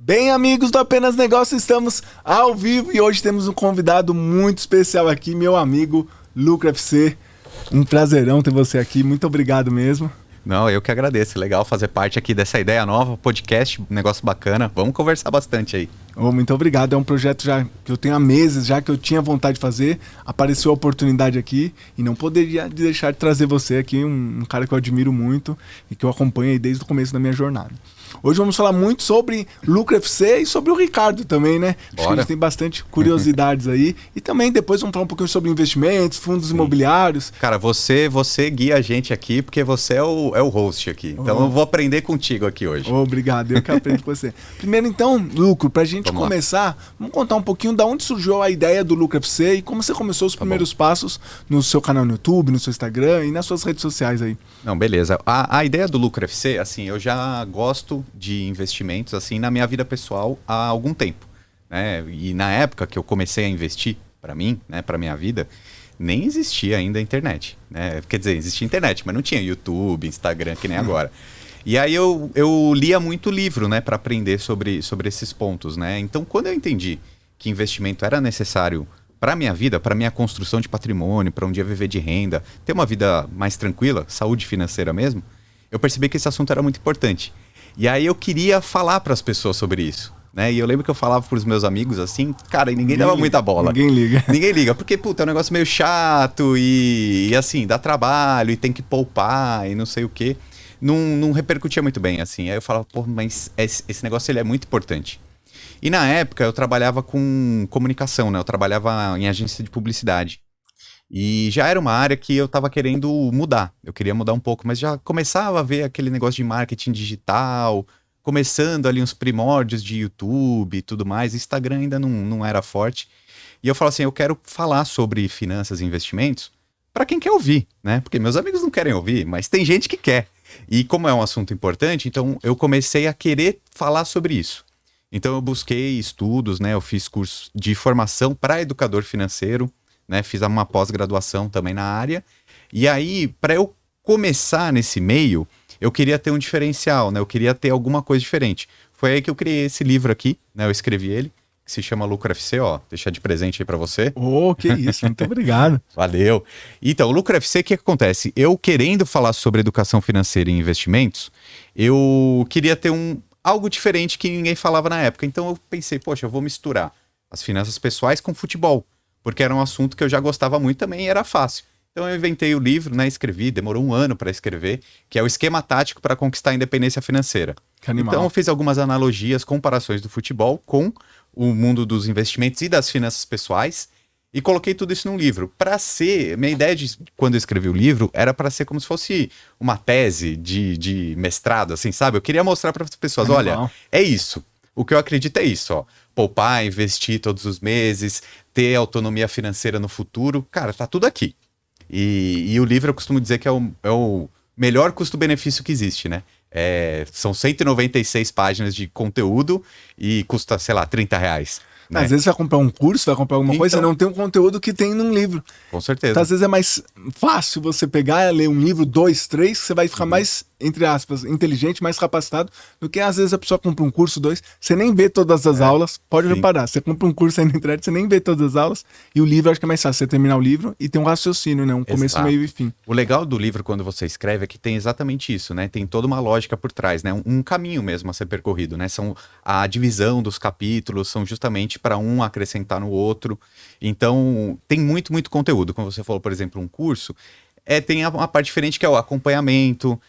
Bem, amigos do Apenas Negócio, estamos ao vivo e hoje temos um convidado muito especial aqui, meu amigo Lucro FC. Um prazerão ter você aqui, muito obrigado mesmo. Não, eu que agradeço, legal fazer parte aqui dessa ideia nova, podcast, negócio bacana, vamos conversar bastante aí. Muito obrigado, é um projeto já que eu tenho há meses, já que eu tinha vontade de fazer, apareceu a oportunidade aqui e não poderia deixar de trazer você aqui, um cara que eu admiro muito e que eu acompanho aí desde o começo da minha jornada. Hoje vamos falar muito sobre Lucro FC e sobre o Ricardo também, né? Acho que a gente tem bastante curiosidades aí. E também depois vamos falar um pouquinho sobre investimentos, fundos imobiliários. Cara, você guia a gente aqui porque você é o host aqui. Então eu vou aprender contigo aqui hoje. Obrigado, eu que aprendo com você. Primeiro então, Lucro, pra gente começar, vamos contar um pouquinho de onde surgiu a ideia do Lucro FC e como você começou os primeiros passos no seu canal no YouTube, no seu Instagram e nas suas redes sociais aí. Não, beleza. A ideia do Lucro FC, assim, eu já gosto de investimentos assim na minha vida pessoal há algum tempo, né? E na época que eu comecei a investir para mim, né, para minha vida, nem existia ainda a internet, né? Quer dizer, existia internet, mas não tinha YouTube, Instagram que nem agora. E aí eu lia muito livro, né, para aprender sobre esses pontos, né? Então, quando eu entendi que investimento era necessário para minha vida, para minha construção de patrimônio, para um dia viver de renda, ter uma vida mais tranquila, saúde financeira mesmo, eu percebi que esse assunto era muito importante. E aí eu queria falar para as pessoas sobre isso, né? E eu lembro que eu falava para os meus amigos assim, cara, e ninguém dava muita bola. Ninguém liga. Ninguém liga, porque, puta, é um negócio meio chato e assim, dá trabalho e tem que poupar e não sei o quê. Não repercutia muito bem, assim. Aí eu falava, pô, mas esse negócio ele é muito importante. E na época eu trabalhava com comunicação, né? Eu trabalhava em agência de publicidade. E já era uma área que eu estava querendo mudar. Eu queria mudar um pouco, mas já começava a ver aquele negócio de marketing digital, começando ali uns primórdios de YouTube e tudo mais. Instagram ainda não era forte. E eu falo assim, eu quero falar sobre finanças e investimentos para quem quer ouvir, né? Porque meus amigos não querem ouvir, mas tem gente que quer. E como é um assunto importante, então eu comecei a querer falar sobre isso. Então eu busquei estudos, né? Eu fiz curso de formação para educador financeiro, né, fiz uma pós-graduação também na área. E aí, para eu começar nesse meio, eu queria ter um diferencial, né? Eu queria ter alguma coisa diferente. Foi aí que eu criei esse livro aqui, né? Eu escrevi ele, que se chama Lucro FC, ó. Deixar de presente aí para você. Oh, que isso, muito obrigado. Valeu. Então, o Lucro FC, o que acontece? Eu querendo falar sobre educação financeira e investimentos, eu queria ter algo diferente que ninguém falava na época. Então eu pensei, poxa, eu vou misturar as finanças pessoais com futebol. Porque era um assunto que eu já gostava muito também e era fácil. Então eu inventei o livro, né, escrevi, demorou um ano para escrever, que é o Esquema Tático para Conquistar a Independência Financeira. Então eu fiz algumas analogias, comparações do futebol com o mundo dos investimentos e das finanças pessoais e coloquei tudo isso num livro. Para ser, minha ideia de quando eu escrevi o livro era para ser como se fosse uma tese de mestrado, assim, sabe? Eu queria mostrar para as pessoas, olha, é isso. O que eu acredito é isso, ó. Poupar, investir todos os meses, ter autonomia financeira no futuro. Cara, tá tudo aqui. E o livro eu costumo dizer que é o melhor custo-benefício que existe, né? São 196 páginas de conteúdo e custa, sei lá, R$30. Né? Às vezes você vai comprar um curso, vai comprar alguma coisa, não tem um conteúdo que tem num livro. Com certeza. Então, às vezes é mais fácil você pegar e ler um livro, 2, 3, que você vai ficar mais, entre aspas, inteligente, mais capacitado, do que às vezes a pessoa compra um curso, 2, você nem vê todas as aulas, pode reparar, você compra um curso aí na internet, você nem vê todas as aulas, e o livro acho que é mais fácil você terminar o livro e ter um raciocínio, né? Um começo, meio e fim. O legal do livro, quando você escreve, é que tem exatamente isso, né? Tem toda uma lógica por trás, né? Um caminho mesmo a ser percorrido, né? A divisão dos capítulos são justamente para um acrescentar no outro. Então, tem muito, muito conteúdo. Como você falou, por exemplo, um curso, tem uma parte diferente que é o acompanhamento,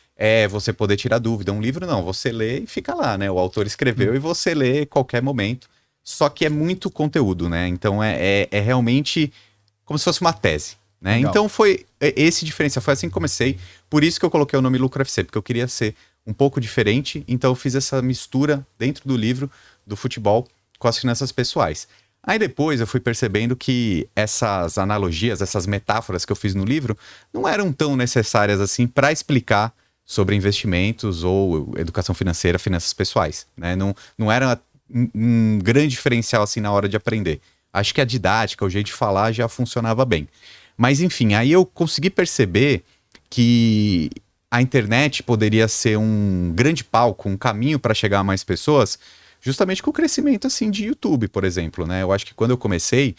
você poder tirar dúvida. Um livro não, você lê e fica lá, né? O autor escreveu e você lê a qualquer momento. Só que é muito conteúdo, né? Então, é realmente como se fosse uma tese, né? Legal. Então, foi esse diferencial. Foi assim que comecei. Por isso que eu coloquei o nome Lucro FC, porque eu queria ser um pouco diferente. Então, eu fiz essa mistura dentro do livro do futebol com as finanças pessoais. Aí depois eu fui percebendo que essas analogias, essas metáforas que eu fiz no livro não eram tão necessárias assim para explicar sobre investimentos ou educação financeira, finanças pessoais, né? Não era um grande diferencial assim na hora de aprender. Acho que a didática, o jeito de falar já funcionava bem. Mas enfim, aí eu consegui perceber que a internet poderia ser um grande palco, um caminho para chegar a mais pessoas, justamente com o crescimento, assim, de YouTube, por exemplo, né? Eu acho que quando eu comecei,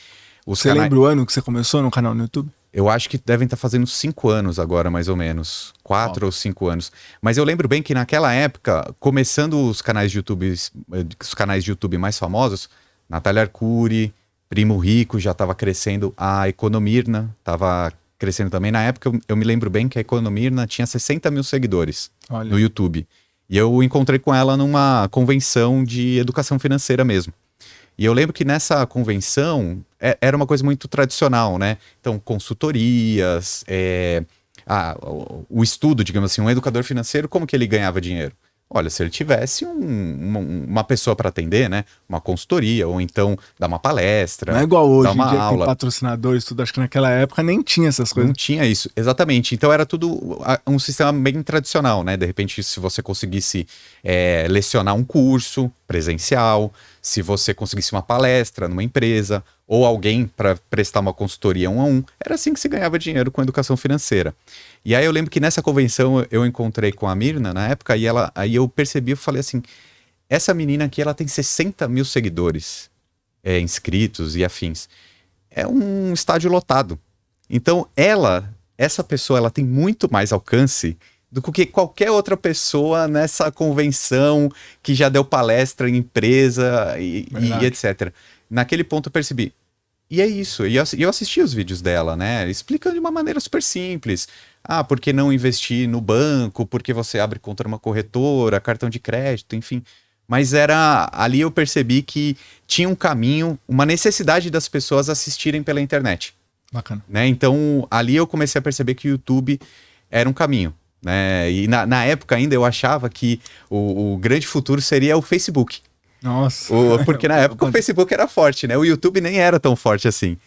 Você lembra o ano que você começou no canal no YouTube? Eu acho que devem estar fazendo 5 anos agora, mais ou menos. 4 ou 5 anos. Mas eu lembro bem que naquela época, começando os canais de YouTube mais famosos, Natália Arcuri, Primo Rico já estava crescendo, a Economirna estava crescendo também. Na época, eu me lembro bem que a Economirna tinha 60 mil seguidores no YouTube. E eu encontrei com ela numa convenção de educação financeira mesmo. E eu lembro que nessa convenção era uma coisa muito tradicional, né? Então, consultorias, o estudo, digamos assim, um educador financeiro, como que ele ganhava dinheiro? Olha, se ele tivesse uma pessoa para atender, né? Uma consultoria, ou então dar uma palestra. Não é igual hoje, dar uma em dia aula. Tem patrocinadores, tudo. Acho que naquela época nem tinha essas coisas. Não tinha isso, exatamente. Então era tudo um sistema bem tradicional, né? De repente, se você conseguisse lecionar um curso presencial, se você conseguisse uma palestra numa empresa, ou alguém para prestar uma consultoria 1 a 1, era assim que se ganhava dinheiro com educação financeira. E aí eu lembro que nessa convenção eu encontrei com a Mirna na época, e aí eu percebi, eu falei assim, essa menina aqui, ela tem 60 mil seguidores inscritos e afins. É um estádio lotado. Então essa pessoa, ela tem muito mais alcance do que qualquer outra pessoa nessa convenção que já deu palestra em empresa e etc. Naquele ponto eu percebi, e é isso, e eu assisti os vídeos dela, né, explicando de uma maneira super simples. Por que não investir no banco, por que você abre conta numa corretora, cartão de crédito, enfim. Mas ali eu percebi que tinha um caminho, uma necessidade das pessoas assistirem pela internet. Bacana. Né? Então, ali eu comecei a perceber que o YouTube era um caminho. Né? E na época ainda eu achava que o grande futuro seria o Facebook. Nossa. Porque na época o Facebook era forte, né? O YouTube nem era tão forte assim.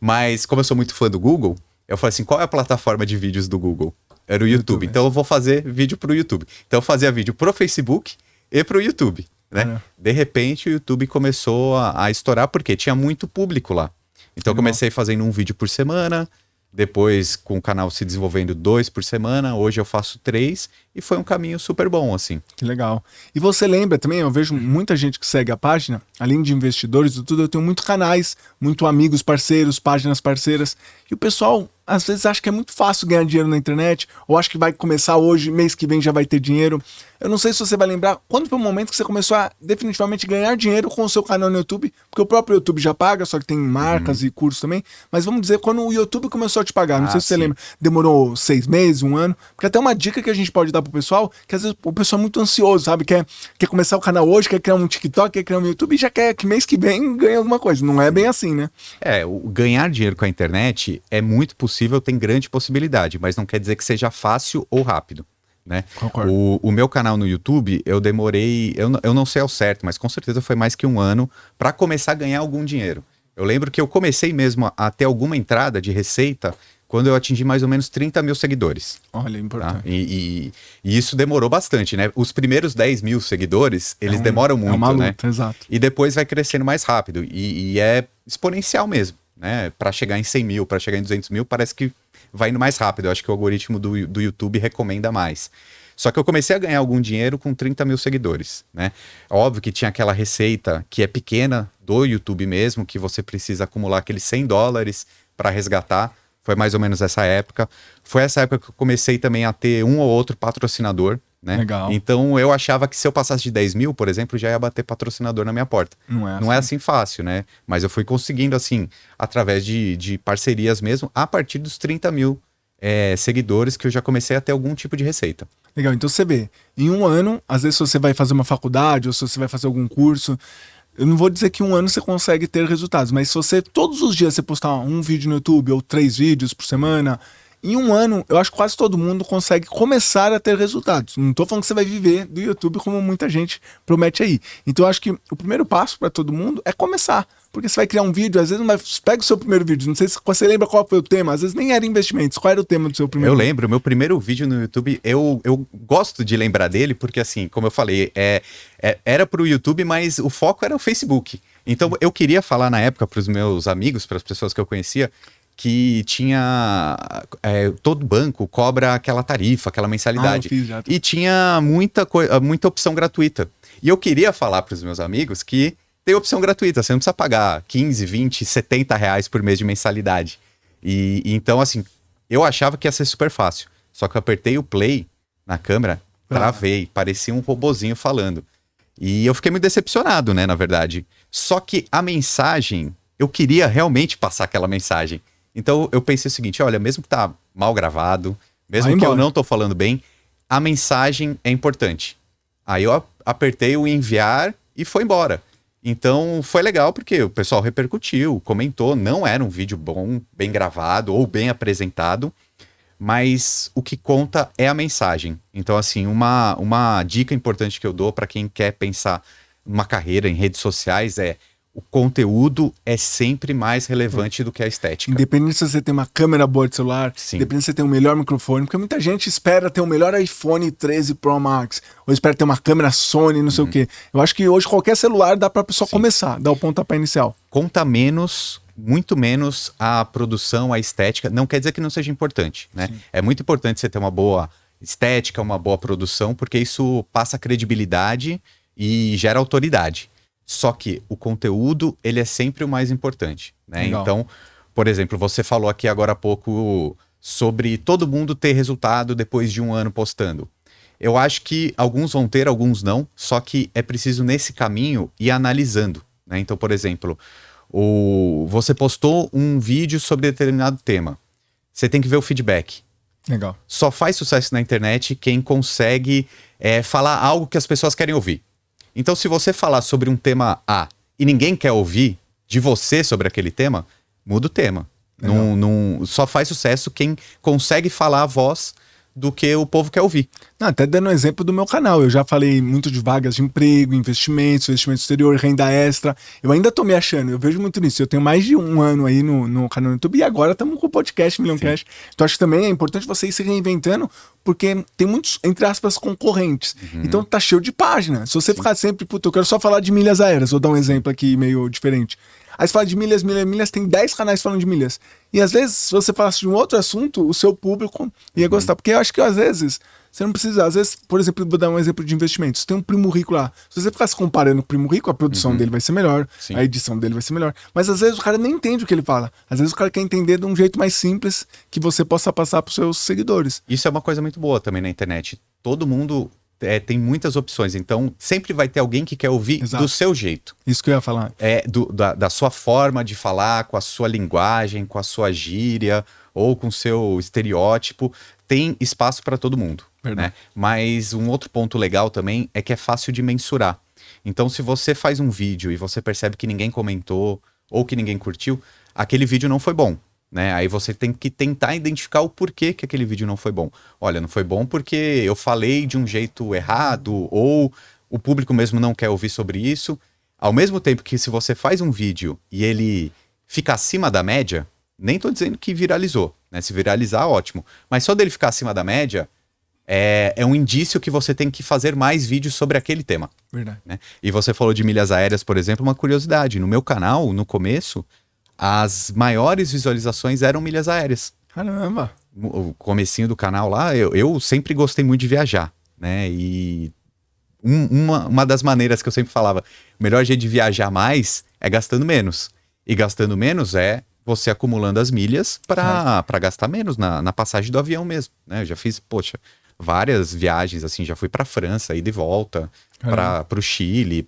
Mas como eu sou muito fã do Google, eu falei assim, qual é a plataforma de vídeos do Google? Era o YouTube. Então eu vou fazer vídeo pro YouTube. Então eu fazia vídeo pro Facebook e pro YouTube, né? De repente o YouTube começou a estourar porque tinha muito público lá. Então eu comecei fazendo um vídeo por semana, depois com o canal se desenvolvendo 2 por semana, hoje eu faço 3 e foi um caminho super bom, assim. Que legal. E você lembra também, eu vejo muita gente que segue a página, além de investidores e tudo, eu tenho muitos canais, muito amigos, parceiros, páginas parceiras, e o pessoal às vezes acha que é muito fácil ganhar dinheiro na internet, ou acha que vai começar hoje, mês que vem já vai ter dinheiro. Eu não sei se você vai lembrar, quando foi o momento que você começou a definitivamente ganhar dinheiro com o seu canal no YouTube, porque o próprio YouTube já paga, só que tem marcas e cursos também, mas vamos dizer, quando o YouTube começou a te pagar, não sei se você lembra, demorou 6 meses, 1 ano, porque até uma dica que a gente pode dar pro pessoal, que às vezes o pessoal é muito ansioso, sabe, quer começar o canal hoje, quer criar um TikTok, quer criar um YouTube e já quer que mês que vem ganhe alguma coisa, não é bem assim, né? O ganhar dinheiro com a internet é muito possível, tem grande possibilidade, mas não quer dizer que seja fácil ou rápido. Né? O meu canal no YouTube, eu demorei, eu não sei ao certo, mas com certeza foi mais que 1 ano para começar a ganhar algum dinheiro. Eu lembro que eu comecei mesmo a ter alguma entrada de receita quando eu atingi mais ou menos 30 mil seguidores. Olha, importante. Tá? E isso demorou bastante, né? Os primeiros 10 mil seguidores, eles demoram muito, uma luta, né? Exato. E depois vai crescendo mais rápido. E é exponencial mesmo, né? Para chegar em 100 mil, para chegar em 200 mil, parece que vai indo mais rápido. Eu acho que o algoritmo do YouTube recomenda mais. Só que eu comecei a ganhar algum dinheiro com 30 mil seguidores, né? Óbvio que tinha aquela receita que é pequena do YouTube mesmo, que você precisa acumular aqueles $100 para resgatar. Foi mais ou menos essa época. Foi essa época que eu comecei também a ter um ou outro patrocinador, né? Legal. Então eu achava que se eu passasse de 10 mil, por exemplo, já ia bater patrocinador na minha porta. Não é assim fácil, né? Mas eu fui conseguindo assim, através de parcerias mesmo, a partir dos 30 mil seguidores que eu já comecei a ter algum tipo de receita. Legal, então você vê, em 1 ano, às vezes se você vai fazer uma faculdade ou se você vai fazer algum curso, eu não vou dizer que 1 ano você consegue ter resultados, mas se você todos os dias você postar um vídeo no YouTube ou 3 vídeos por semana, em 1 ano, eu acho que quase todo mundo consegue começar a ter resultados. Não tô falando que você vai viver do YouTube como muita gente promete aí. Então eu acho que o primeiro passo para todo mundo é começar. Porque você vai criar um vídeo, às vezes não vai... Pega o seu primeiro vídeo, não sei se você lembra qual foi o tema, às vezes nem era investimentos. Qual era o tema do seu primeiro vídeo? Eu lembro, meu primeiro vídeo no YouTube, eu gosto de lembrar dele, porque assim, como eu falei, era pro YouTube, mas o foco era o Facebook. Então eu queria falar na época pros meus amigos, pras pessoas que eu conhecia, que tinha... todo banco cobra aquela tarifa, aquela mensalidade. eu fiz já. E tinha muita opção gratuita. E eu queria falar para os meus amigos que tem opção gratuita, você não precisa pagar 15, 20, 70 reais por mês de mensalidade. E então, assim, eu achava que ia ser super fácil. Só que eu apertei o play na câmera, travei, parecia um robozinho falando. E eu fiquei muito decepcionado, né, na verdade. Só que a mensagem, eu queria realmente passar aquela mensagem. Então eu pensei o seguinte, olha, mesmo que tá mal gravado, mesmo que eu não tô falando bem, a mensagem é importante. Aí eu apertei o enviar e foi embora. Então foi legal porque o pessoal repercutiu, comentou, não era um vídeo bom, bem gravado ou bem apresentado, mas o que conta é a mensagem. Então, assim, uma dica importante que eu dou para quem quer pensar uma carreira em redes sociais é: o conteúdo é sempre mais relevante do que a estética. Independente se você tem uma câmera boa de celular, independente se você tem um melhor microfone, porque muita gente espera ter o melhor iPhone 13 Pro Max, ou espera ter uma câmera Sony, não sei o quê. Eu acho que hoje qualquer celular dá pra pessoa começar, dar o pontapé inicial. Conta menos, muito menos a produção, a estética. Não quer dizer que não seja importante, né? É muito importante você ter uma boa estética, uma boa produção, porque isso passa credibilidade e gera autoridade. Só que o conteúdo, ele é sempre o mais importante, né? Legal. Então, por exemplo, você falou aqui agora há pouco sobre todo mundo ter resultado depois de um ano postando. Eu acho que alguns vão ter, alguns não, só que é preciso nesse caminho ir analisando, né? Então, por exemplo, você postou um vídeo sobre determinado tema. Você tem que ver o feedback. Legal. Só faz sucesso na internet quem consegue falar algo que as pessoas querem ouvir. Então, se você falar sobre um tema A e ninguém quer ouvir de você sobre aquele tema, muda o tema. Só faz sucesso quem consegue falar a voz do que o povo quer ouvir. Não, até dando um exemplo do meu canal, eu já falei muito de vagas de emprego, investimento exterior, renda extra. Eu ainda tô me achando, eu vejo muito nisso. Eu tenho mais de um ano aí no canal do YouTube e agora estamos com o podcast Milhão Cash. Então acho que também é importante você ir se reinventando, porque tem muitos, entre aspas, concorrentes. Então tá cheio de página. Se você ficar sempre, puta, eu quero só falar de milhas aéreas, vou dar um exemplo aqui meio diferente. Aí você fala de milhas, tem 10 canais falando de milhas. E às vezes, se você falasse de um outro assunto, o seu público ia gostar. Porque eu acho que às vezes, você não precisa. Às vezes, por exemplo, vou dar um exemplo de investimentos. Tem um primo rico lá. Se você ficar se comparando com o primo rico, a produção dele vai ser melhor, a edição dele vai ser melhor. Mas às vezes o cara nem entende o que ele fala. Às vezes o cara quer entender de um jeito mais simples que você possa passar para os seus seguidores. Isso é uma coisa muito boa também na internet. Todo mundo tem muitas opções, então sempre vai ter alguém que quer ouvir do seu jeito. Isso que eu ia falar. Da sua forma de falar, com a sua linguagem, com a sua gíria ou com o seu estereótipo. Tem espaço para todo mundo. Né? Mas um outro ponto legal também é que é fácil de mensurar. Então, se você faz um vídeo e você percebe que ninguém comentou ou que ninguém curtiu, aquele vídeo não foi bom. Né? Aí você tem que tentar identificar o porquê que aquele vídeo não foi bom. Olha, não foi bom porque eu falei de um jeito errado ou o público mesmo não quer ouvir sobre isso. Ao mesmo tempo que se você faz um vídeo e ele fica acima da média, nem tô dizendo que viralizou, né? Se viralizar, ótimo. Mas só dele ficar acima da média é um indício que você tem que fazer mais vídeos sobre aquele tema. Verdade. Né? E você falou de milhas aéreas, por exemplo, uma curiosidade. No meu canal, no começo, as maiores visualizações eram milhas aéreas. Caramba! O comecinho do canal lá, eu sempre gostei muito de viajar, né? E uma das maneiras que eu sempre falava, o melhor jeito de viajar mais é gastando menos. E gastando menos é você acumulando as milhas para gastar menos na passagem do avião mesmo, né? Eu já fiz, várias viagens, assim, já fui para França, ida e volta, para o Chile,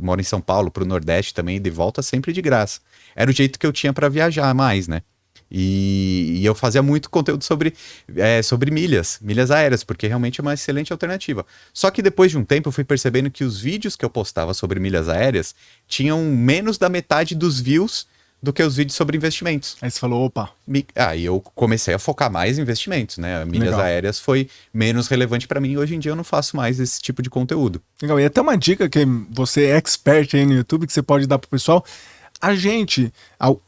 moro em São Paulo, para o Nordeste também, ida e volta sempre de graça. Era o jeito que eu tinha para viajar mais, né? E eu fazia muito conteúdo sobre milhas aéreas, porque realmente é uma excelente alternativa. Só que depois de um tempo eu fui percebendo que os vídeos que eu postava sobre milhas aéreas tinham menos da metade dos views do que os vídeos sobre investimentos. Aí você falou, opa. Aí eu comecei a focar mais em investimentos, né? Milhas aéreas foi menos relevante para mim e hoje em dia eu não faço mais esse tipo de conteúdo. Legal, e até uma dica que você é expert aí no YouTube, que você pode dar pro pessoal. a gente,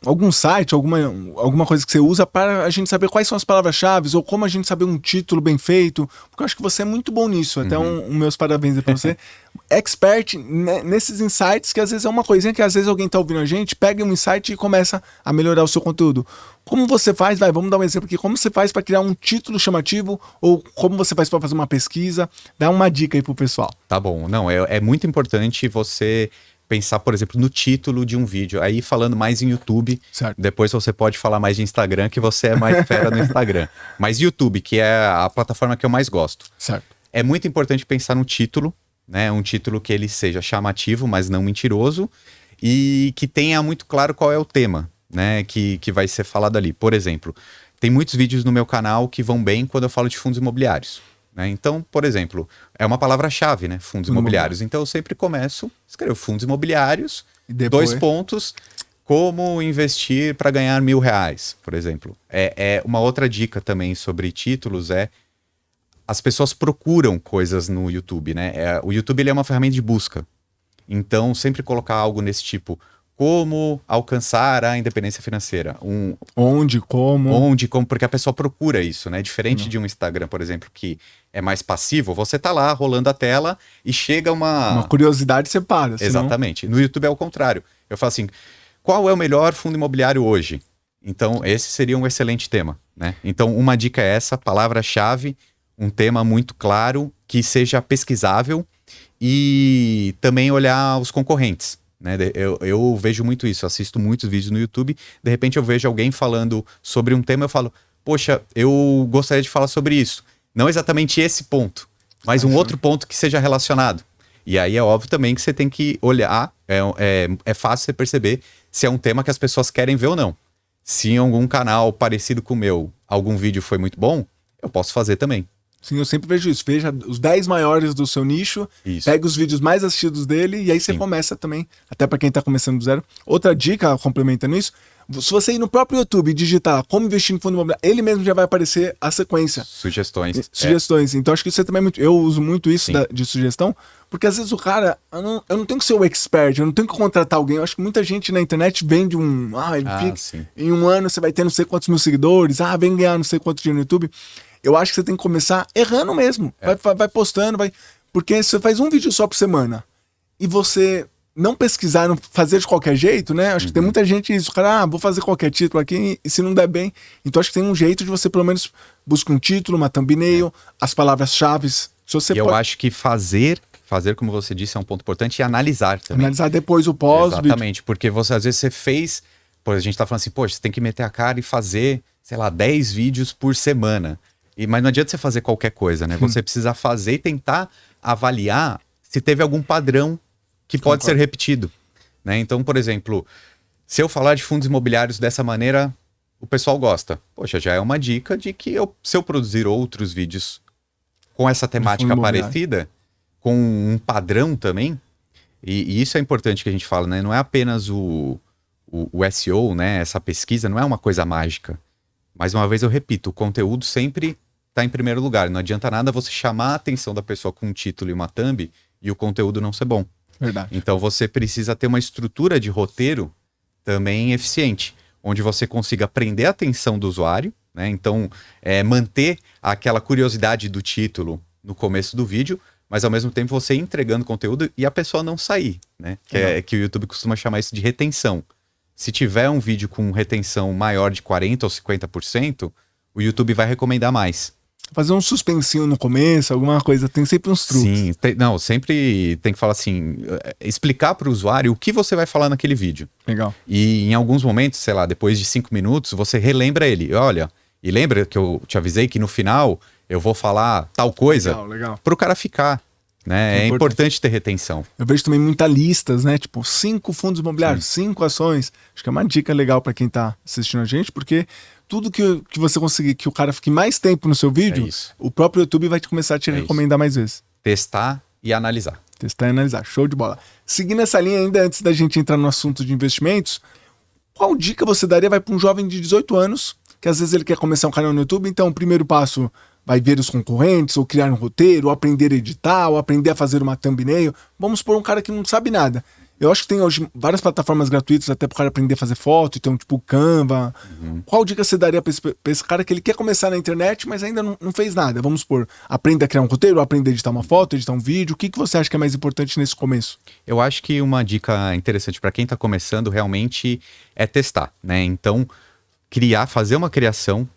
algum site, alguma coisa que você usa para a gente saber quais são as palavras-chave ou como a gente saber um título bem feito, porque eu acho que você é muito bom nisso, até meus parabéns aí pra você. Expert nesses insights, que às vezes é uma coisinha que às vezes alguém tá ouvindo a gente, pega um insight e começa a melhorar o seu conteúdo. Como você faz, vamos dar um exemplo aqui, como você faz para criar um título chamativo ou como você faz para fazer uma pesquisa? Dá uma dica aí pro pessoal. Tá bom, não, é muito importante você pensar, por exemplo, no título de um vídeo. Aí falando mais em YouTube, certo. Depois você pode falar mais de Instagram, que você é mais fera no Instagram. Mas YouTube, que é a plataforma que eu mais gosto. Certo. É muito importante pensar no título, né? Um título que ele seja chamativo, mas não mentiroso, e que tenha muito claro qual é o tema, né? Que vai ser falado ali. Por exemplo, tem muitos vídeos no meu canal que vão bem quando eu falo de fundos imobiliários. Né? Então, por exemplo, é uma palavra-chave, né? Fundos imobiliários. Então eu sempre começo, escrevo fundos imobiliários, e depois... 2 pontos, como investir para ganhar R$1.000, por exemplo. Uma outra dica também sobre títulos as pessoas procuram coisas no YouTube, né? O YouTube ele é uma ferramenta de busca. Então, sempre colocar algo nesse tipo, como alcançar a independência financeira. Onde, como, porque a pessoa procura isso, né? Diferente de um Instagram, por exemplo, que é mais passivo, você tá lá rolando a tela e chega uma curiosidade separa. Exatamente. No YouTube é o contrário. Eu falo assim, qual é o melhor fundo imobiliário hoje? Então, esse seria um excelente tema, né? Então, uma dica é essa, palavra-chave, um tema muito claro, que seja pesquisável e também olhar os concorrentes. Né? Eu vejo muito isso, assisto muitos vídeos no YouTube, de repente eu vejo alguém falando sobre um tema, eu falo, poxa, eu gostaria de falar sobre isso. Não exatamente esse ponto, mas um outro ponto que seja relacionado. E aí é óbvio também que você tem que olhar, é fácil você perceber se é um tema que as pessoas querem ver ou não. Se em algum canal parecido com o meu, algum vídeo foi muito bom, eu posso fazer também. Sim, eu sempre vejo isso. Veja os 10 maiores do seu nicho, pega os vídeos mais assistidos dele e aí você começa também, até para quem tá começando do zero. Outra dica, complementando isso, se você ir no próprio YouTube e digitar como investir em fundo imobiliário, ele mesmo já vai aparecer a sequência. Sugestões. Então acho que isso também é muito... Eu uso muito isso de sugestão, porque às vezes o cara... Eu não tenho que ser o expert, eu não tenho que contratar alguém. Eu acho que muita gente na internet vende em um ano você vai ter não sei quantos mil seguidores, vem ganhar não sei quanto dinheiro no YouTube. Eu acho que você tem que começar errando mesmo. Vai postando, porque você faz um vídeo só por semana e você não pesquisar, não fazer de qualquer jeito, né? Acho que tem muita gente isso, cara, vou fazer qualquer título aqui e se não der bem. Então acho que tem um jeito de você pelo menos buscar um título, uma thumbnail, as palavras-chave. Eu acho que fazer, como você disse, é um ponto importante e analisar também. Analisar depois o pós. Exatamente, porque às vezes você fez, a gente tá falando assim, poxa, você tem que meter a cara e fazer, sei lá, 10 vídeos por semana. Mas não adianta você fazer qualquer coisa, né? Você precisa fazer e tentar avaliar se teve algum padrão que pode ser repetido. Né? Então, por exemplo, se eu falar de fundos imobiliários dessa maneira, o pessoal gosta. Poxa, já é uma dica de que se eu produzir outros vídeos com essa temática parecida, com um padrão também, e isso é importante que a gente fala, né? Não é apenas o SEO, né? Essa pesquisa não é uma coisa mágica. Mais uma vez eu repito, o conteúdo sempre está em primeiro lugar. Não adianta nada você chamar a atenção da pessoa com um título e uma thumb e o conteúdo não ser bom. Verdade. Então você precisa ter uma estrutura de roteiro também eficiente, onde você consiga prender a atenção do usuário, né? Então manter aquela curiosidade do título no começo do vídeo, mas ao mesmo tempo você entregando conteúdo e a pessoa não sair, né? Que o YouTube costuma chamar isso de retenção. Se tiver um vídeo com retenção maior de 40% ou 50%, o YouTube vai recomendar mais. Fazer um suspensinho no começo, alguma coisa, tem sempre uns truques. Sim, sempre tem que falar assim, explicar para o usuário o que você vai falar naquele vídeo. Legal. E em alguns momentos, sei lá, depois de 5 minutos, você relembra ele. Olha, e lembra que eu te avisei que no final eu vou falar tal coisa? Legal. Para o cara ficar. Né? É importante ter retenção. Eu vejo também muitas listas, né? Tipo, 5 fundos imobiliários, 5 ações. Acho que é uma dica legal para quem tá assistindo a gente, porque tudo que você conseguir que o cara fique mais tempo no seu vídeo, o próprio YouTube vai começar a te recomendar mais vezes. Testar e analisar. Testar e analisar. Show de bola. Seguindo essa linha ainda, antes da gente entrar no assunto de investimentos, qual dica você daria para um jovem de 18 anos, que às vezes ele quer começar um canal no YouTube, então o primeiro passo... vai ver os concorrentes, ou criar um roteiro, ou aprender a editar, ou aprender a fazer uma thumbnail. Vamos por um cara que não sabe nada. Eu acho que tem hoje várias plataformas gratuitas até pro cara aprender a fazer foto, então tipo Canva. Qual dica você daria pra esse cara que ele quer começar na internet, mas ainda não fez nada? Vamos supor, aprenda a criar um roteiro, aprenda a editar uma foto, editar um vídeo. O que você acha que é mais importante nesse começo? Eu acho que uma dica interessante para quem está começando realmente é testar, né? Então, fazer uma criação,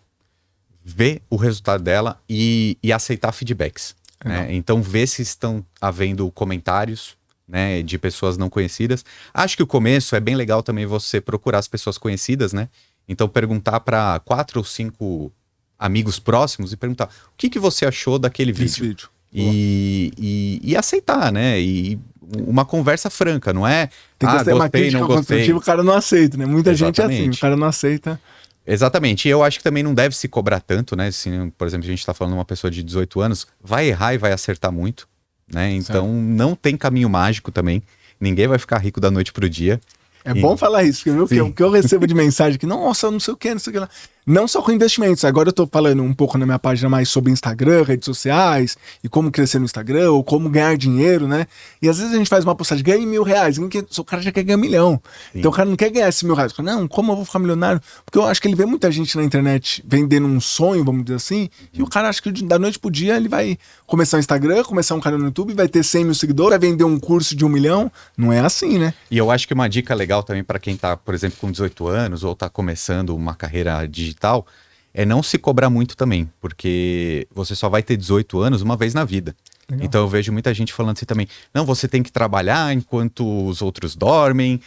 ver o resultado dela e aceitar feedbacks, né? Então, ver se estão havendo comentários, né, de pessoas não conhecidas. Acho que o começo é bem legal também você procurar as pessoas conhecidas, né? Então, perguntar para 4 ou 5 amigos próximos e perguntar o que você achou daquele vídeo. E aceitar, né? E uma conversa franca, não é? Tem que ter uma crítica construtiva, o cara não aceita, né? Muita gente é assim, o cara não aceita. Exatamente, e eu acho que também não deve se cobrar tanto, né? Se, por exemplo, a gente tá falando de uma pessoa de 18 anos, vai errar e vai acertar muito, né? Então não tem caminho mágico também, ninguém vai ficar rico da noite pro dia. É bom falar isso, porque o que eu recebo de mensagem aqui, nossa, não sei o que, não sei o que lá. Não só com investimentos, agora eu tô falando um pouco na minha página mais sobre Instagram, redes sociais, e como crescer no Instagram, ou como ganhar dinheiro, né? E às vezes a gente faz uma postagem, ganha R$1.000, o cara já quer ganhar 1 milhão. Sim. Então o cara não quer ganhar esses R$1.000. Não, como eu vou ficar milionário? Porque eu acho que ele vê muita gente na internet vendendo um sonho, vamos dizer assim, e o cara acha que da noite pro dia ele vai começar um Instagram, começar um canal no YouTube, vai ter 100 mil seguidores, vai vender um curso de 1 milhão. Não é assim, né? E eu acho que uma dica legal também para quem tá, por exemplo, com 18 anos ou tá começando uma carreira digital, é não se cobrar muito também, porque você só vai ter 18 anos uma vez na vida. Legal. Então eu vejo muita gente falando assim também, não, você tem que trabalhar enquanto os outros dormem.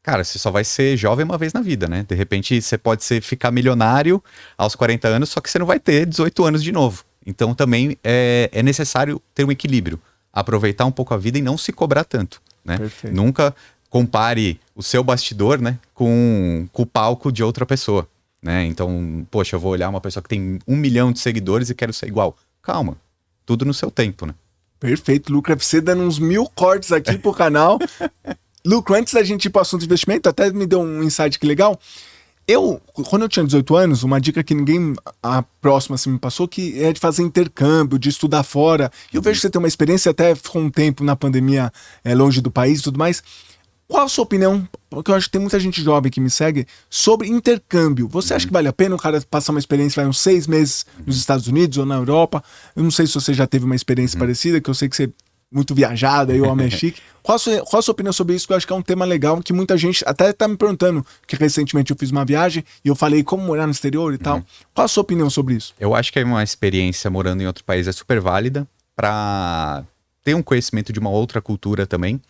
Cara, você só vai ser jovem uma vez na vida, né? De repente você pode ficar milionário aos 40 anos, só que você não vai ter 18 anos de novo. Então também é necessário ter um equilíbrio, aproveitar um pouco a vida e não se cobrar tanto, né? Perfeito. Nunca compare o seu bastidor, né, com o palco de outra pessoa, né? Então, poxa, eu vou olhar uma pessoa que tem 1 milhão de seguidores e quero ser igual. Calma, tudo no seu tempo, né? Perfeito, Lucro, você dando uns 1000 cortes aqui pro canal. Lucro, antes da gente ir pro assunto de investimento, até me deu um insight que legal. Quando eu tinha 18 anos, uma dica que ninguém próxima assim, me passou, que é de fazer intercâmbio, de estudar fora. E eu vejo que você tem uma experiência, até ficou um tempo na pandemia longe do país e tudo mais. Qual a sua opinião, porque eu acho que tem muita gente jovem que me segue, sobre intercâmbio? Você acha que vale a pena o cara passar uma experiência, vai uns 6 meses nos Estados Unidos ou na Europa? Eu não sei se você já teve uma experiência parecida, que eu sei que você é muito viajado, aí o homem é chique. Qual a sua opinião sobre isso? Que eu acho que é um tema legal, que muita gente até tá me perguntando, que recentemente eu fiz uma viagem e eu falei como morar no exterior e tal. Qual a sua opinião sobre isso? Eu acho que uma experiência morando em outro país é super válida para ter um conhecimento de uma outra cultura também.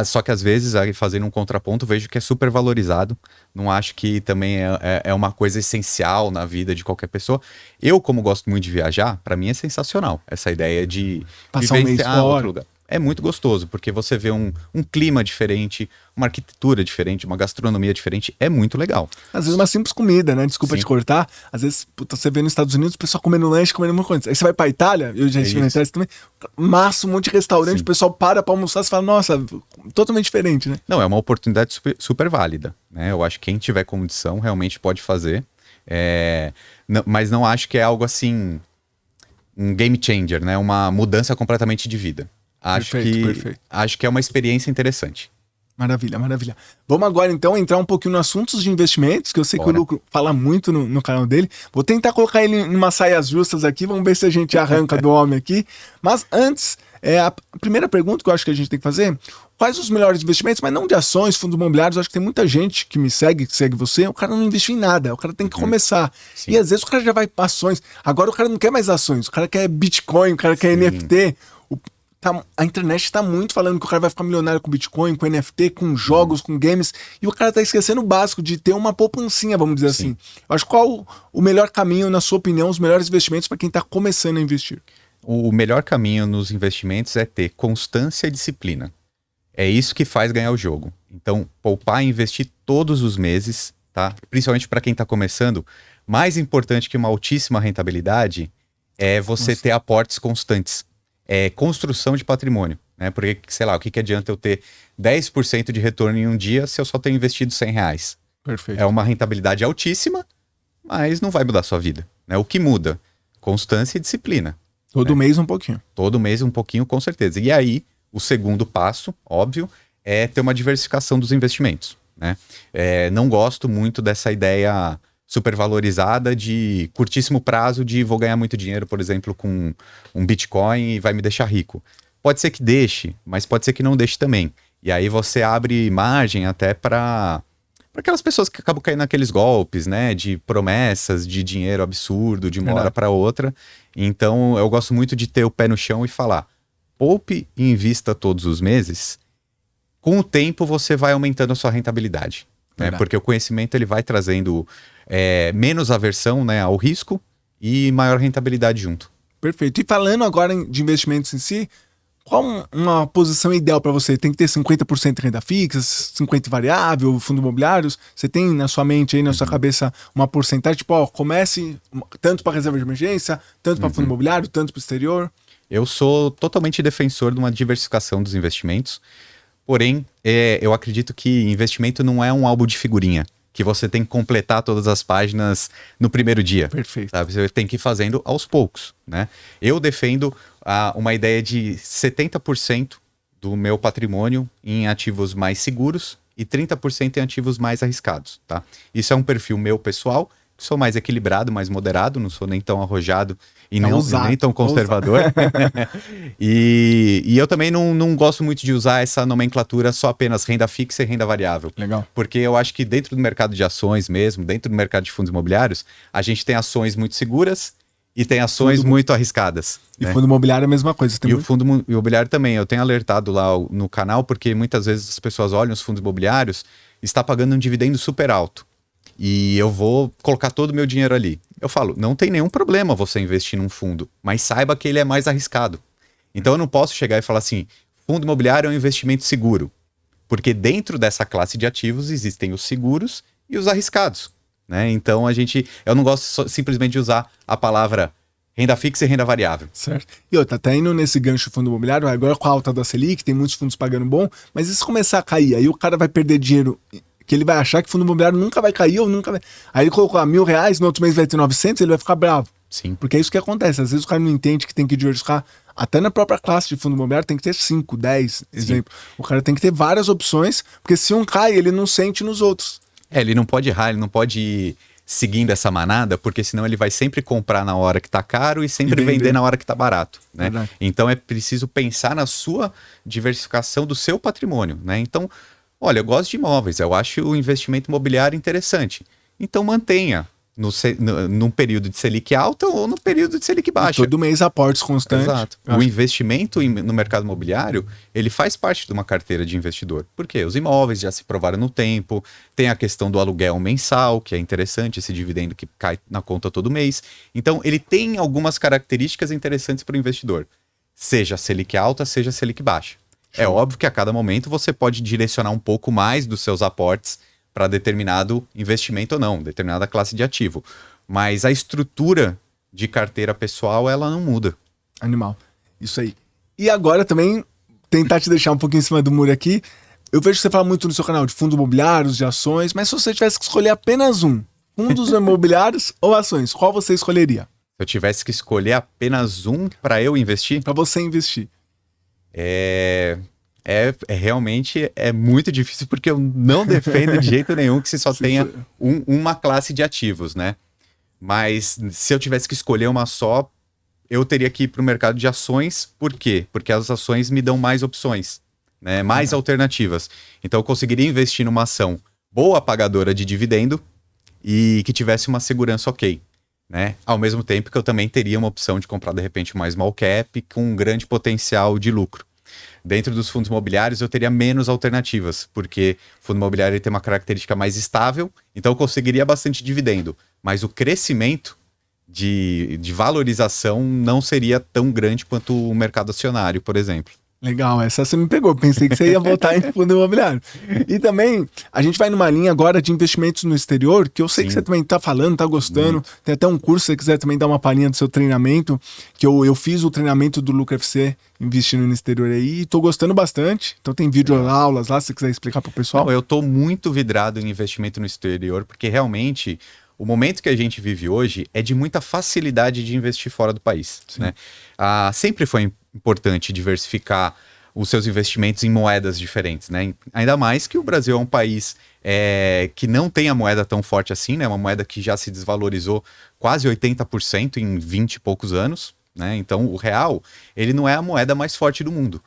Só que às vezes, fazendo um contraponto, vejo que é super valorizado. Não acho que também é uma coisa essencial na vida de qualquer pessoa. Eu, como gosto muito de viajar, para mim é sensacional essa ideia de passar um mês fora. Outro lugar. É muito gostoso, porque você vê um clima diferente, uma arquitetura diferente, uma gastronomia diferente, é muito legal. Às vezes uma simples comida, né? Desculpa te cortar. Às vezes você vê nos Estados Unidos o pessoal comendo lanche, comendo uma coisa. Aí você vai pra Itália, eu já estive na Itália também, massa, um monte de restaurante, o pessoal para pra almoçar, você fala, nossa, totalmente diferente, né? Não, é uma oportunidade super válida, né? Eu acho que quem tiver condição realmente pode fazer, mas não acho que é algo assim, um game changer, né? Uma mudança completamente de vida. Acho que é uma experiência interessante. Maravilha, maravilha. Vamos agora então entrar um pouquinho nos assuntos de investimentos, que eu sei que o Lucro fala muito no canal dele. Vou tentar colocar ele em umas saias justas aqui, vamos ver se a gente arranca do homem aqui. Mas antes, a primeira pergunta que eu acho que a gente tem que fazer, quais os melhores investimentos, mas não de ações, fundos imobiliários. Eu acho que tem muita gente que me segue, que segue você, o cara não investiu em nada, o cara tem que começar. Sim. E às vezes o cara já vai para ações, agora o cara não quer mais ações, o cara quer Bitcoin, o cara quer NFT. A internet está muito falando que o cara vai ficar milionário com Bitcoin, com NFT, com jogos, com games, e o cara está esquecendo o básico de ter uma poupancinha, vamos dizer assim. Eu acho qual o melhor caminho, na sua opinião, os melhores investimentos para quem está começando a investir? O melhor caminho nos investimentos é ter constância e disciplina. É isso que faz ganhar o jogo. Então, poupar e investir todos os meses, tá? Principalmente para quem está começando, mais importante que uma altíssima rentabilidade é você ter aportes constantes. É construção de patrimônio, né? Porque, sei lá, o que adianta eu ter 10% de retorno em um dia se eu só tenho investido R$100? Perfeito. É uma rentabilidade altíssima, mas não vai mudar a sua vida, né? O que muda? Constância e disciplina. Todo mês um pouquinho. Todo mês um pouquinho, com certeza. E aí, o segundo passo, óbvio, é ter uma diversificação dos investimentos, né? Não gosto muito dessa ideia supervalorizada de curtíssimo prazo de vou ganhar muito dinheiro, por exemplo, com um Bitcoin e vai me deixar rico. Pode ser que deixe, mas pode ser que não deixe também. E aí você abre margem até para aquelas pessoas que acabam caindo naqueles golpes, né? De promessas, de dinheiro absurdo, de uma hora para outra. Então eu gosto muito de ter o pé no chão e falar: poupe e invista todos os meses. Com o tempo você vai aumentando a sua rentabilidade. Né? Porque o conhecimento ele vai trazendo menos aversão, né, ao risco e maior rentabilidade junto. Perfeito. E falando agora de investimentos em si, qual uma posição ideal para você? Tem que ter 50% de renda fixa, 50% variável, fundo imobiliários? Você tem na sua mente aí, na sua cabeça, uma porcentagem? Tipo, ó, comece tanto para reserva de emergência, tanto para fundo imobiliário, tanto para o exterior? Eu sou totalmente defensor de uma diversificação dos investimentos. Porém, eu acredito que investimento não é um álbum de figurinha, que você tem que completar todas as páginas no primeiro dia. Perfeito. Sabe? Você tem que ir fazendo aos poucos, né? Eu defendo uma ideia de 70% do meu patrimônio em ativos mais seguros e 30% em ativos mais arriscados, tá? Isso é um perfil meu pessoal, que sou mais equilibrado, mais moderado, não sou nem tão arrojado e nem tão conservador. E eu também não gosto muito de usar essa nomenclatura só apenas renda fixa e renda variável. Legal. Porque eu acho que dentro do mercado de ações mesmo, dentro do mercado de fundos imobiliários, a gente tem ações muito seguras e tem ações muito arriscadas. E fundo imobiliário é a mesma coisa. O fundo imobiliário também. Eu tenho alertado lá no canal, porque muitas vezes as pessoas olham os fundos imobiliários e está pagando um dividendo super alto. E eu vou colocar todo o meu dinheiro ali. Eu falo, não tem nenhum problema você investir num fundo, mas saiba que ele é mais arriscado. Então eu não posso chegar e falar assim, fundo imobiliário é um investimento seguro. Porque dentro dessa classe de ativos existem os seguros e os arriscados. Né? Então eu não gosto simplesmente de usar a palavra renda fixa e renda variável. Certo. E outra, tá indo nesse gancho fundo imobiliário, agora com a alta da Selic, tem muitos fundos pagando bom, mas e se começar a cair? Aí o cara vai perder dinheiro, que ele vai achar que fundo imobiliário nunca vai cair ou nunca vai... Aí ele colocou R$1.000, no outro mês vai ter 900, ele vai ficar bravo. Sim. Porque é isso que acontece. Às vezes o cara não entende que tem que diversificar. Até na própria classe de fundo imobiliário tem que ter 5, 10, exemplo. O cara tem que ter várias opções, porque se um cai, ele não sente nos outros. Ele não pode errar, ele não pode ir seguindo essa manada, porque senão ele vai sempre comprar na hora que tá caro e sempre vender na hora que tá barato, né? Então é preciso pensar na sua diversificação do seu patrimônio, né? Então, olha, eu gosto de imóveis, eu acho o investimento imobiliário interessante. Então mantenha num período de Selic alta ou no período de Selic baixa. E todo mês aportes constantes. Exato. O investimento no mercado imobiliário, ele faz parte de uma carteira de investidor. Por quê? Os imóveis já se provaram no tempo, tem a questão do aluguel mensal, que é interessante, esse dividendo que cai na conta todo mês. Então, ele tem algumas características interessantes para o investidor. Seja Selic alta, seja Selic baixa. É óbvio que a cada momento você pode direcionar um pouco mais dos seus aportes para determinado investimento ou não, determinada classe de ativo. Mas a estrutura de carteira pessoal, ela não muda. Animal. Isso aí. E agora também, tentar te deixar um pouquinho em cima do muro aqui, eu vejo que você fala muito no seu canal de fundos imobiliários, de ações, mas se você tivesse que escolher apenas um, fundos imobiliários ou ações, qual você escolheria? Se eu tivesse que escolher apenas um para eu investir? Para você investir. Realmente muito difícil, porque eu não defendo de jeito nenhum que se só tenha uma classe de ativos, né? Mas se eu tivesse que escolher uma só, eu teria que ir para o mercado de ações. Por quê? Porque as ações me dão mais opções, né? Mais alternativas. Então eu conseguiria investir numa ação boa pagadora de dividendo e que tivesse uma segurança ok, né? Ao mesmo tempo que eu também teria uma opção de comprar de repente uma small cap com um grande potencial de lucro. Dentro dos fundos imobiliários eu teria menos alternativas, porque o fundo imobiliário tem uma característica mais estável, então eu conseguiria bastante dividendo, mas o crescimento de valorização não seria tão grande quanto o mercado acionário, por exemplo. Legal, essa você me pegou. Pensei que você ia voltar em fundo imobiliário. E também, a gente vai numa linha agora de investimentos no exterior, que eu sei que você também tá falando, tá gostando. Tem até um curso, se você quiser também dar uma palhinha do seu treinamento, que eu fiz o treinamento do Lucra FC investindo no exterior aí, e tô gostando bastante. Então tem vídeo aulas lá, se você quiser explicar pro pessoal. Não, eu tô muito vidrado em investimento no exterior, porque realmente o momento que a gente vive hoje é de muita facilidade de investir fora do país, né? Sempre foi importante diversificar os seus investimentos em moedas diferentes, né? Ainda mais que o Brasil é um país que não tem a moeda tão forte assim, né? Uma moeda que já se desvalorizou quase 80% em 20 e poucos anos, né? Então, o real, ele não é a moeda mais forte do mundo.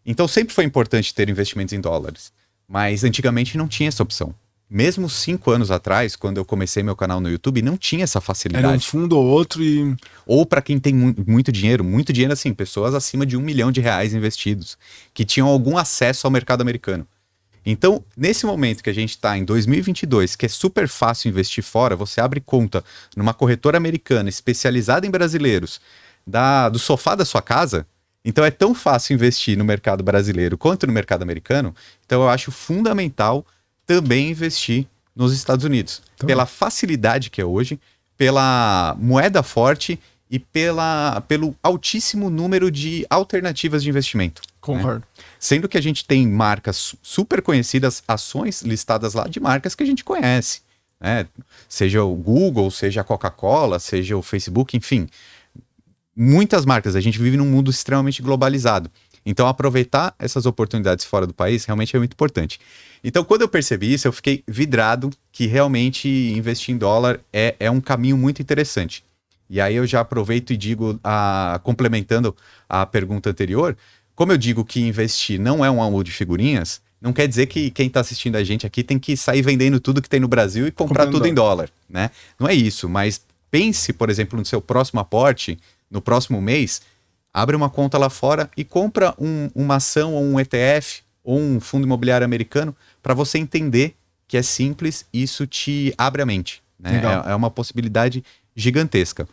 Então, sempre foi importante ter investimentos em dólares. Mas, antigamente, não tinha essa opção. Mesmo 5 anos atrás, quando eu comecei meu canal no YouTube, não tinha essa facilidade. Era um fundo ou outro e... Ou para quem tem muito dinheiro assim, pessoas acima de R$1 milhão investidos, que tinham algum acesso ao mercado americano. Então, nesse momento que a gente está em 2022, que é super fácil investir fora, você abre conta numa corretora americana especializada em brasileiros, do sofá da sua casa, então é tão fácil investir no mercado brasileiro quanto no mercado americano, então eu acho fundamental também investir nos Estados Unidos. Então, pela facilidade que é hoje, pela moeda forte e pelo altíssimo número de alternativas de investimento. Concordo. Né? Sendo que a gente tem marcas super conhecidas, ações listadas lá de marcas que a gente conhece. Né? Seja o Google, seja a Coca-Cola, seja o Facebook, enfim. Muitas marcas. A gente vive num mundo extremamente globalizado. Então, aproveitar essas oportunidades fora do país realmente é muito importante. Então, quando eu percebi isso, eu fiquei vidrado que realmente investir em dólar é um caminho muito interessante. E aí eu já aproveito e digo, complementando a pergunta anterior, como eu digo que investir não é um álbum de figurinhas, não quer dizer que quem está assistindo a gente aqui tem que sair vendendo tudo que tem no Brasil e comprar tudo em dólar, né? Não é isso, mas pense, por exemplo, no seu próximo aporte, no próximo mês, abre uma conta lá fora e compra uma ação ou um ETF ou um fundo imobiliário americano para você entender que é simples e isso te abre a mente. Né? É uma possibilidade gigantesca.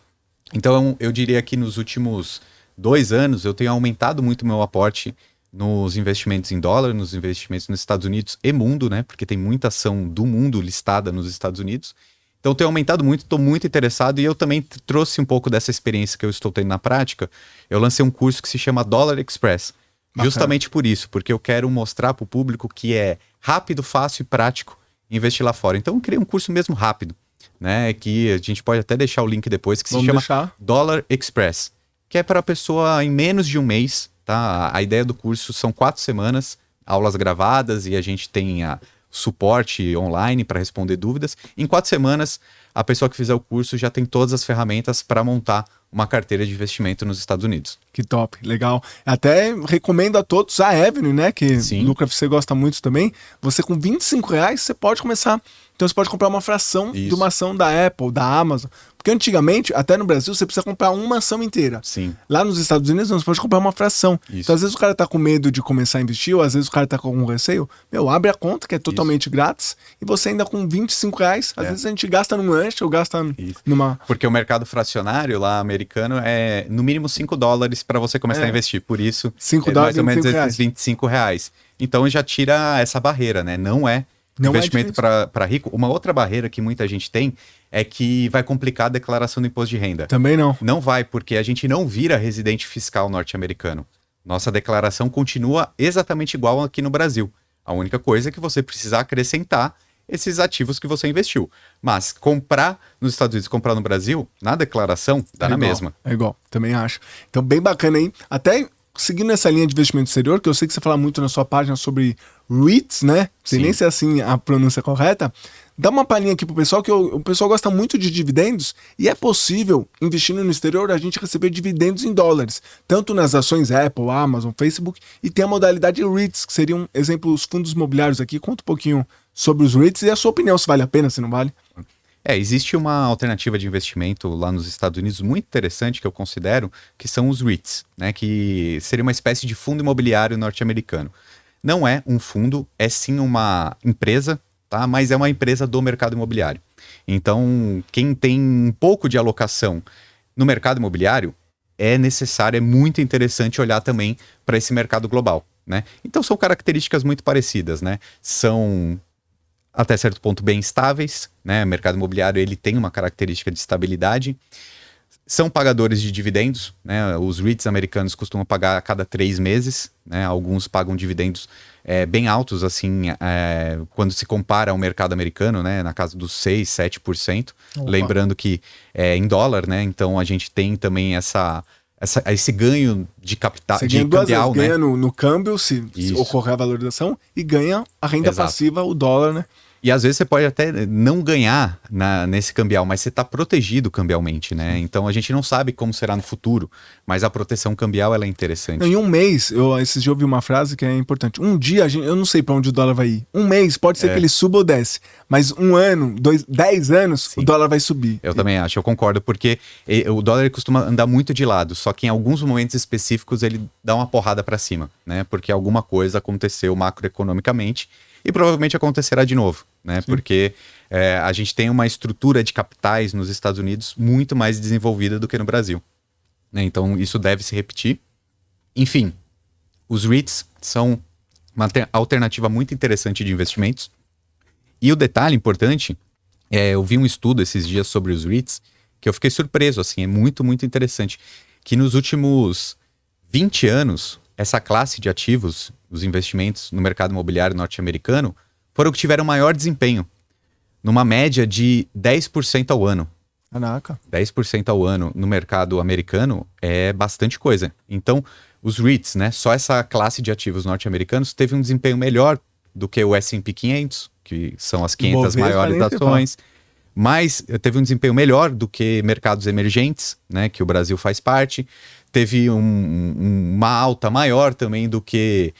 Então, eu diria que nos últimos 2 anos eu tenho aumentado muito o meu aporte nos investimentos em dólar, nos investimentos nos Estados Unidos e mundo, né? Porque tem muita ação do mundo listada nos Estados Unidos. Então, tenho aumentado muito, estou muito interessado e eu também trouxe um pouco dessa experiência que eu estou tendo na prática. Eu lancei um curso que se chama Dollar Express. Bacana. Justamente por isso, porque eu quero mostrar para o público que é rápido, fácil e prático investir lá fora. Então, eu criei um curso mesmo rápido, né? Que a gente pode até deixar o link depois, que se chama Dollar Express, que é para a pessoa em menos de um mês, tá? A ideia do curso são 4 semanas, aulas gravadas e a gente tem suporte online para responder dúvidas. Em 4 semanas, a pessoa que fizer o curso já tem todas as ferramentas para montar uma carteira de investimento nos Estados Unidos. Que top, legal. Até recomendo a todos a Avenue, né? Que o Lucas, você gosta muito também. Você com R$25, você pode começar. Então você pode comprar uma fração de uma ação da Apple, da Amazon. Porque antigamente, até no Brasil, você precisa comprar uma ação inteira. Sim. Lá nos Estados Unidos, você pode comprar uma fração. Isso. Então às vezes o cara tá com medo de começar a investir, ou às vezes o cara tá com algum receio. Abre a conta, que é totalmente grátis, e você ainda com R$25, às vezes a gente gasta num lanche ou gasta numa... Porque o mercado fracionário lá americano é no mínimo $5 para você começar a investir. Por isso, $5, mais ou menos R$25. esses R$25. Então já tira essa barreira, né? Não é investimento para rico. Uma outra barreira que muita gente tem é que vai complicar a declaração do imposto de renda. Também não. Não vai, porque a gente não vira residente fiscal norte-americano. Nossa declaração continua exatamente igual aqui no Brasil. A única coisa é que você precisa acrescentar esses ativos que você investiu. Mas comprar nos Estados Unidos e comprar no Brasil, na declaração, dá na mesma. É igual, também acho. Então, bem bacana, hein? Até seguindo essa linha de investimento exterior, que eu sei que você fala muito na sua página sobre REITs, né? Sei nem se é assim a pronúncia correta. Dá uma palhinha aqui pro pessoal, que o pessoal gosta muito de dividendos e é possível, investindo no exterior, a gente receber dividendos em dólares, tanto nas ações Apple, Amazon, Facebook, e tem a modalidade REITs, que seriam, exemplo, os fundos imobiliários aqui. Conta um pouquinho sobre os REITs e a sua opinião, se vale a pena, se não vale. Existe uma alternativa de investimento lá nos Estados Unidos muito interessante que eu considero, que são os REITs, né, que seria uma espécie de fundo imobiliário norte-americano. Não é um fundo, é sim uma empresa, tá? Mas é uma empresa do mercado imobiliário. Então, quem tem um pouco de alocação no mercado imobiliário, é necessário, é muito interessante olhar também para esse mercado global, né? Então, são características muito parecidas, né? São até certo ponto bem estáveis, né? O mercado imobiliário ele tem uma característica de estabilidade. São pagadores de dividendos, né? Os REITs americanos costumam pagar a cada 3 meses, né? Alguns pagam dividendos bem altos, assim, quando se compara ao mercado americano, né? Na casa dos 6%, 7%. Opa. Lembrando que é em dólar, né? Então a gente tem também essa esse ganho de capital, Você de ganha duas cambial, vezes, né? ganha no câmbio, se ocorrer a valorização, e ganha a renda Exato. passiva, o dólar, né? E às vezes você pode até não ganhar nesse cambial, mas você está protegido cambialmente, né? Então a gente não sabe como será no futuro, mas a proteção cambial ela é interessante. Em um mês, esses dias eu ouvi uma frase que é importante. Um dia, eu não sei para onde o dólar vai ir. Um mês, pode ser que ele suba ou desce. Mas um ano, 10 anos, Sim. o dólar vai subir. Eu também acho, eu concordo, porque o dólar ele costuma andar muito de lado, só que em alguns momentos específicos ele dá uma porrada para cima, né? Porque alguma coisa aconteceu macroeconomicamente e provavelmente acontecerá de novo, né? Sim. Porque a gente tem uma estrutura de capitais nos Estados Unidos muito mais desenvolvida do que no Brasil, né? Então isso deve se repetir. Enfim, os REITs são uma alternativa muito interessante de investimentos. E o detalhe importante, eu vi um estudo esses dias sobre os REITs que eu fiquei surpreso, assim, é muito, muito interessante, que nos últimos 20 anos, essa classe de ativos, os investimentos no mercado imobiliário norte-americano, foram que tiveram maior desempenho, numa média de 10% ao ano. Caraca. 10% ao ano no mercado americano é bastante coisa. Então, os REITs, né, só essa classe de ativos norte-americanos teve um desempenho melhor do que o S&P 500, que são as 500 maiores ações, mas teve um desempenho melhor do que mercados emergentes, né, que o Brasil faz parte, teve uma alta maior também do que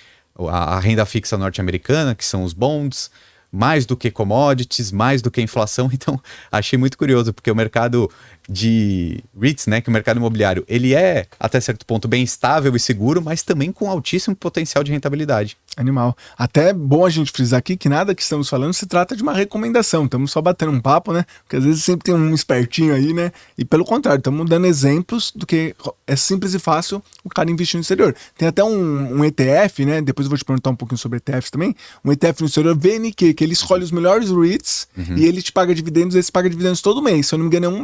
a renda fixa norte-americana, que são os bonds, mais do que commodities, mais do que inflação. Então, achei muito curioso, porque o mercado de REITs, né, que o mercado imobiliário, ele é, até certo ponto, bem estável e seguro, mas também com altíssimo potencial de rentabilidade. Animal. Até é bom a gente frisar aqui que nada que estamos falando se trata de uma recomendação. Estamos só batendo um papo, né? Porque às vezes sempre tem um espertinho aí, né? E pelo contrário, estamos dando exemplos do que é simples e fácil o cara investir no exterior. Tem até um ETF, né? Depois eu vou te perguntar um pouquinho sobre ETFs também. Um ETF no exterior, VNQ, que ele escolhe os melhores REITs e ele te paga dividendos. Ele paga dividendos todo mês. Se eu não me engano, é um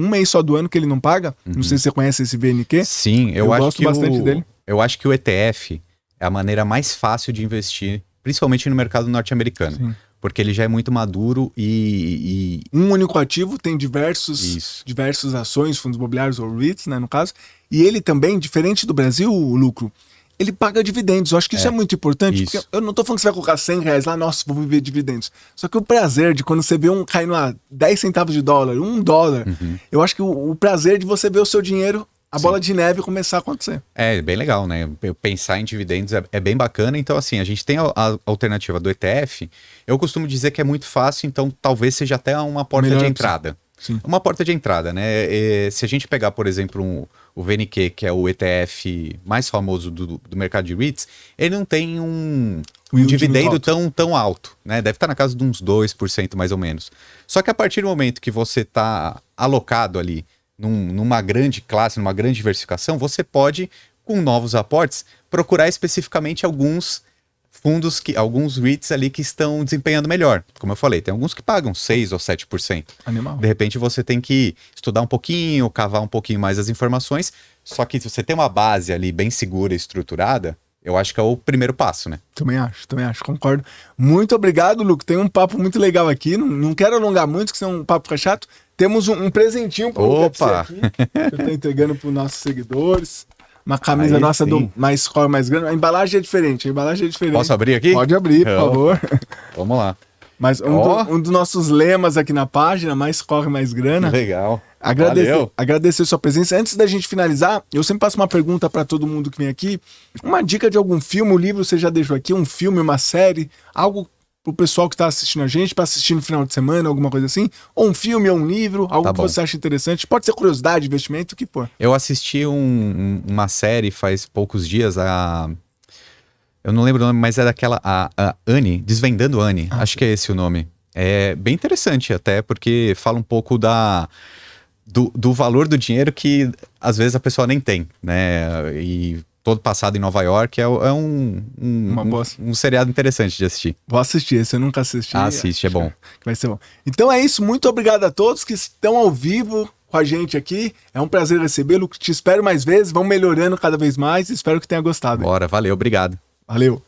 mês só do ano que ele não paga. Não sei se você conhece esse VNQ. Sim, eu acho gosto que bastante dele. Eu acho que o ETF é a maneira mais fácil de investir, principalmente no mercado norte-americano. Sim. Porque ele já é muito maduro e... Um único ativo tem diversas ações, fundos imobiliários ou REITs, né, no caso. E ele também, diferente do Brasil, o lucro, ele paga dividendos. Eu acho que isso é muito importante, porque eu não tô falando que você vai colocar R$100 lá, nossa, vou viver dividendos. Só que o prazer de quando você vê caindo lá 10 centavos de dólar, $1, eu acho que o prazer de você ver o seu dinheiro, a bola de neve começar a acontecer. É bem legal, né? Pensar em dividendos é bem bacana. Então, assim, a gente tem a alternativa do ETF. Eu costumo dizer que é muito fácil, então talvez seja até uma porta de entrada. Sim. Uma porta de entrada, né? Se a gente pegar, por exemplo, o VNQ, que é o ETF mais famoso do mercado de REITs, ele não tem um dividendo tão alto, né? Deve estar na casa de uns 2% mais ou menos. Só que a partir do momento que você está alocado ali numa grande classe, numa grande diversificação, você pode, com novos aportes, procurar especificamente alguns fundos, alguns REITs ali que estão desempenhando melhor. Como eu falei, tem alguns que pagam 6% ou 7%. Animal. De repente você tem que estudar um pouquinho, cavar um pouquinho mais as informações, só que se você tem uma base ali bem segura e estruturada, eu acho que é o primeiro passo, né? Também acho, concordo. Muito obrigado, Luco. Tem um papo muito legal aqui. Não quero alongar muito, que senão um papo fica chato. Temos um presentinho para o Luco aqui, que eu estou entregando para os nossos seguidores. Uma camisa aí, nossa sim. do Mais Corre Mais Grana. A embalagem é diferente, Posso abrir aqui? Pode abrir, por favor. Vamos lá. Mas um dos nossos lemas aqui na página, Mais Corre Mais Grana. Legal. Agradecer sua presença. Antes da gente finalizar, eu sempre passo uma pergunta para todo mundo que vem aqui. Uma dica de algum filme, um livro você já deixou aqui, um filme, uma série, algo pro pessoal que está assistindo a gente, para assistir no final de semana, alguma coisa assim, ou um filme ou um livro, algo que você acha interessante, pode ser curiosidade, investimento, o que for. Eu assisti uma série faz poucos dias, eu não lembro o nome, mas é daquela, a Annie, Desvendando Annie, acho que é esse o nome. É bem interessante até, porque fala um pouco do valor do dinheiro que às vezes a pessoa nem tem, né, e todo passado em Nova York é um seriado interessante de assistir. Vou assistir, esse eu nunca assisti. Assiste, é bom. Vai ser bom. Então é isso, muito obrigado a todos que estão ao vivo com a gente aqui. É um prazer recebê-lo, te espero mais vezes, vão melhorando cada vez mais, espero que tenha gostado. Bora, valeu, obrigado. Valeu.